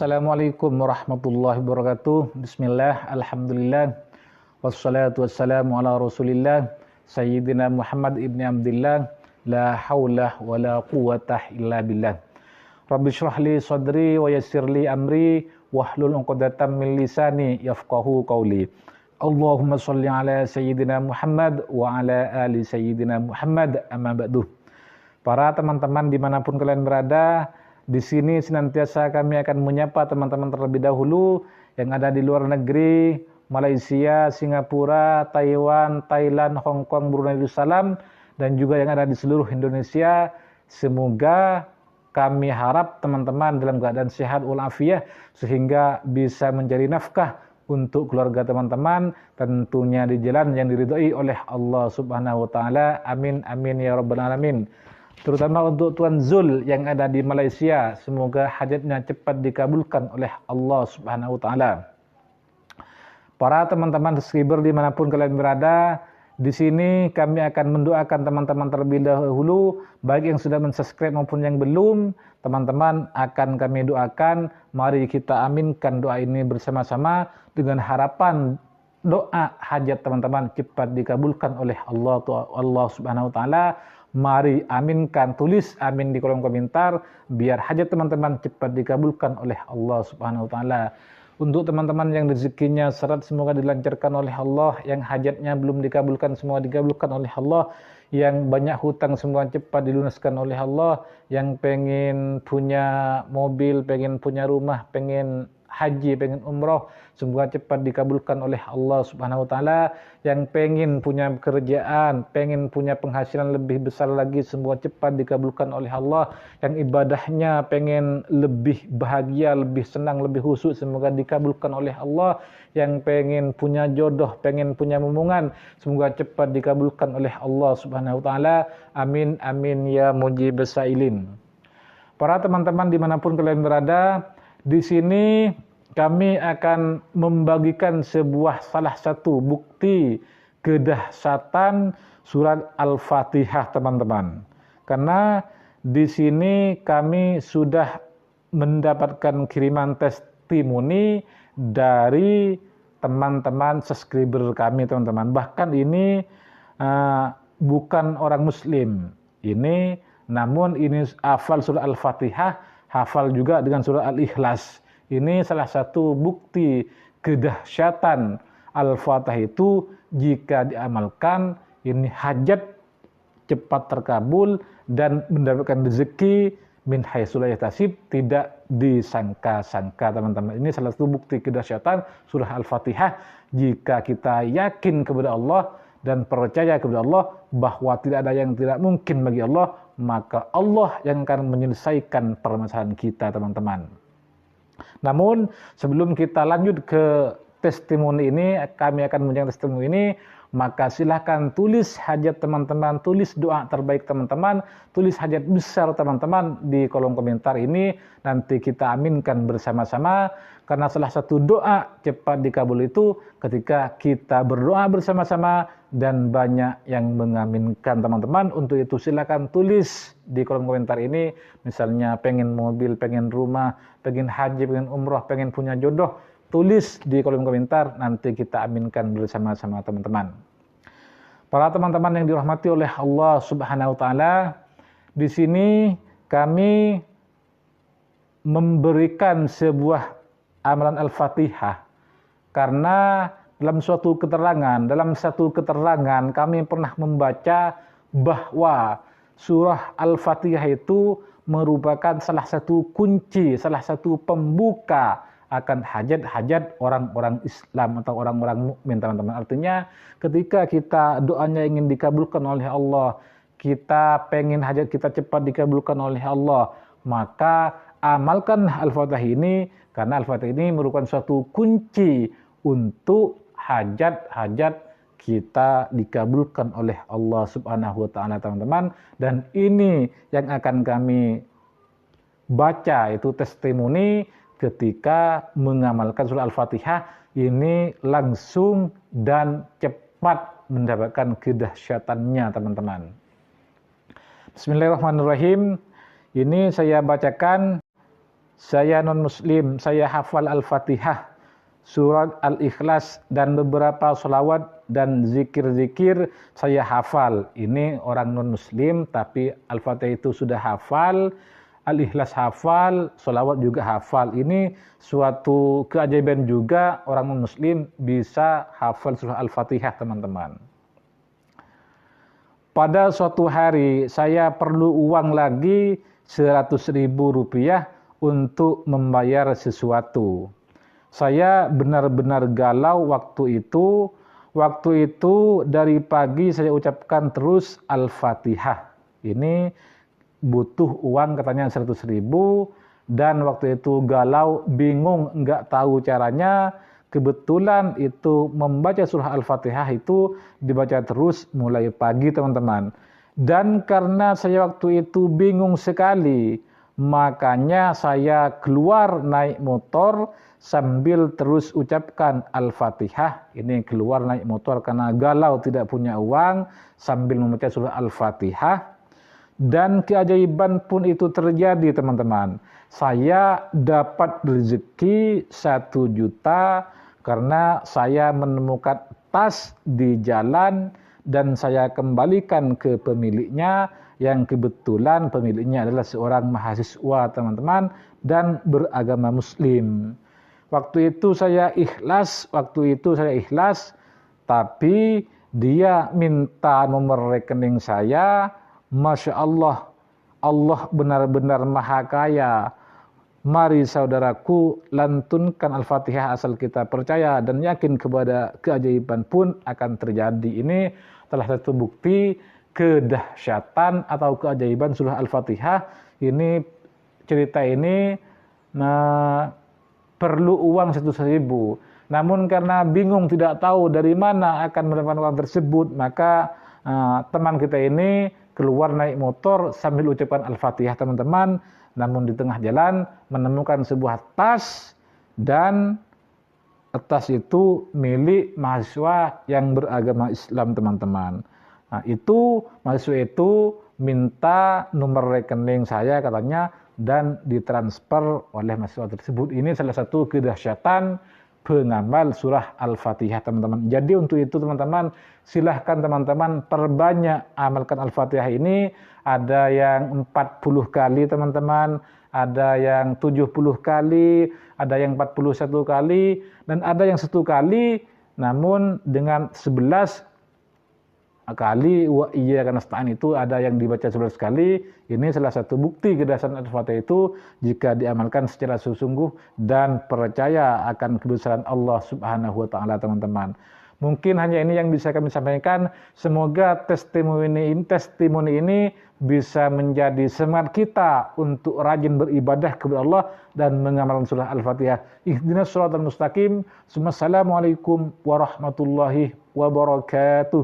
Assalamualaikum warahmatullahi wabarakatuh. Bismillah, alhamdulillah, wassalatu wassalamu ala rasulillah, Sayyidina Muhammad ibni Abdillah, la hawla wa la quwwata illa billah. Rabbi syrah li sadri wa yassir li amri, wahlul 'uqdatam min lisani yafqahu qawli. Allahumma sholli ala Sayyidina Muhammad wa ala ali Sayyidina Muhammad, amma ba'du. Para teman-teman dimanapun kalian berada, di sini senantiasa kami akan menyapa teman-teman terlebih dahulu yang ada di luar negeri, Malaysia, Singapura, Taiwan, Thailand, Hong Kong, Brunei Darussalam, dan juga yang ada di seluruh Indonesia. Semoga kami harap teman-teman dalam keadaan sehat walafiat sehingga bisa mencari nafkah untuk keluarga teman-teman, tentunya di jalan yang diridhoi oleh Allah Subhanahu wa taala. Amin amin ya rabbal alamin. Terutama untuk Tuan Zul yang ada di Malaysia, semoga hajatnya cepat dikabulkan oleh Allah Subhanahu wa taala. Para teman-teman subscriber dimanapun kalian berada, di sini kami akan mendoakan teman-teman terlebih dahulu, baik yang sudah mensubscribe maupun yang belum. Teman-teman akan kami doakan, mari kita aminkan doa ini bersama-sama dengan harapan doa hajat teman-teman cepat dikabulkan oleh Allah Subhanahu wa taala. Mari aminkan, tulis amin di kolom komentar biar hajat teman-teman cepat dikabulkan oleh Allah Subhanahu wa taala. Untuk teman-teman yang rezekinya seret, semoga dilancarkan oleh Allah. Yang hajatnya belum dikabulkan, semua dikabulkan oleh Allah. Yang banyak hutang, semua cepat dilunaskan oleh Allah. Yang pengen punya mobil, pengen punya rumah, pengen haji, pengen umroh, semoga cepat dikabulkan oleh Allah Subhanahu wa taala. Yang pengen punya pekerjaan, pengen punya penghasilan lebih besar lagi, semua cepat dikabulkan oleh Allah. Yang ibadahnya pengen lebih bahagia, lebih senang, lebih khusyuk, semoga dikabulkan oleh Allah. Yang pengen punya jodoh, pengen punya momongan, semoga cepat dikabulkan oleh Allah Subhanahu wa taala. Amin amin ya mujibus sailin. Para teman-teman dimanapun kalian berada, di sini kami akan membagikan salah satu bukti kedahsyatan surat Al-Fatihah, teman-teman. Karena di sini kami sudah mendapatkan kiriman testimoni dari teman-teman subscriber kami, teman-teman. Bahkan ini bukan orang Muslim. Namun ini hafal surat Al-Fatihah, hafal juga dengan surah Al-Ikhlas. Ini salah satu bukti kedahsyatan Al-Fatihah itu. Jika diamalkan, ini hajat cepat terkabul dan mendapatkan rezeki min haitsu la yahtasib, tidak disangka-sangka, teman-teman. Ini salah satu bukti kedahsyatan surah Al-Fatihah. Jika kita yakin kepada Allah dan percaya kepada Allah bahwa tidak ada yang tidak mungkin bagi Allah, maka Allah yang akan menyelesaikan permasalahan kita, teman-teman. Namun sebelum kita lanjut ke testimoni ini, kami akan menyampaikan testimoni ini, maka silahkan tulis hajat teman-teman, tulis doa terbaik teman-teman, tulis hajat besar teman-teman di kolom komentar ini. Nanti kita aminkan bersama-sama, karena salah satu doa cepat dikabul itu ketika kita berdoa bersama-sama dan banyak yang mengaminkan, teman-teman. Untuk itu silakan tulis di kolom komentar ini, misalnya pengen mobil, pengen rumah, pengen haji, pengen umroh, pengen punya jodoh, tulis di kolom komentar, nanti kita aminkan bersama-sama, teman-teman. Para teman-teman yang dirahmati oleh Allah Subhanahu wa taala, di sini kami memberikan sebuah amalan Al-Fatihah karena dalam satu keterangan kami pernah membaca bahwa surah Al-Fatihah itu merupakan salah satu kunci, salah satu pembuka akan hajat-hajat orang-orang Islam atau orang-orang mukmin, teman-teman. Artinya ketika kita doanya ingin dikabulkan oleh Allah, kita pengen hajat kita cepat dikabulkan oleh Allah, maka amalkan Al-Fatihah ini, karena Al-Fatihah ini merupakan suatu kunci untuk hajat-hajat kita dikabulkan oleh Allah Subhanahu wa taala, teman-teman. Dan ini yang akan kami baca, itu testimoni ketika mengamalkan surah Al-Fatihah ini langsung dan cepat mendapatkan kedahsyatannya, teman-teman. Bismillahirrahmanirrahim. Ini saya bacakan saya non-muslim, saya hafal Al-Fatihah, surat Al-Ikhlas, dan beberapa sholawat dan zikir-zikir saya hafal. Ini orang non-muslim, tapi Al-Fatihah itu sudah hafal, Al-Ikhlas hafal, sholawat juga hafal. Ini suatu keajaiban juga orang non-muslim bisa hafal surah Al-Fatihah, teman-teman. Pada suatu hari saya perlu uang lagi 100.000 rupiah untuk membayar sesuatu. Saya benar-benar galau waktu itu. Waktu itu dari pagi saya ucapkan terus Al-Fatihah. Ini butuh uang katanya 100.000, dan waktu itu galau, bingung, nggak tahu caranya. Kebetulan itu membaca surah Al-Fatihah itu dibaca terus mulai pagi, teman-teman. Dan karena saya waktu itu bingung sekali, makanya saya keluar naik motor sambil terus ucapkan Al-Fatihah. Ini keluar naik motor karena galau tidak punya uang sambil membaca surah Al-Fatihah. Dan keajaiban pun itu terjadi, teman-teman. Saya dapat rezeki 1 juta karena saya menemukan tas di jalan dan saya kembalikan ke pemiliknya, yang kebetulan pemiliknya adalah seorang mahasiswa, teman-teman, dan beragama Muslim. Waktu itu saya ikhlas, tapi dia minta nomor rekening saya. Masya Allah, Allah benar-benar maha kaya. Mari saudaraku, lantunkan Al-Fatihah asal kita percaya dan yakin kepada keajaiban pun akan terjadi. Ini salah satu bukti kedahsyatan atau keajaiban surah Al-Fatihah. Ini cerita ini perlu uang 100.000. Namun karena bingung tidak tahu dari mana akan mendapatkan uang tersebut, maka teman kita ini keluar naik motor sambil ucapkan Al-Fatihah, teman-teman. Namun di tengah jalan menemukan sebuah tas, dan tas itu milik mahasiswa yang beragama Islam, teman-teman. Nah, itu mahasiswa itu minta nomor rekening saya katanya dan ditransfer oleh mahasiswa tersebut. Ini salah satu kedahsyatan pengamal surah Al-Fatihah, teman-teman. Jadi untuk itu, teman-teman, silahkan teman-teman perbanyak amalkan Al-Fatihah ini. Ada yang 40 kali, teman-teman, ada yang 70 kali, ada yang 41 kali, dan ada yang 1 kali, namun dengan 11 kali wa iyyaka nasta'in itu ada yang dibaca 11 kali. Ini salah satu bukti kedahsyatan Al-Fatihah itu jika diamalkan secara sungguh dan percaya akan kebesaran Allah Subhanahu wa taala, teman-teman. Mungkin hanya ini yang bisa kami sampaikan. Semoga testimoni ini bisa menjadi semangat kita untuk rajin beribadah kepada Allah dan mengamalkan surah Al-Fatihah. Ihdinas shiratal mustaqim. Assalamualaikum warahmatullahi wabarakatuh.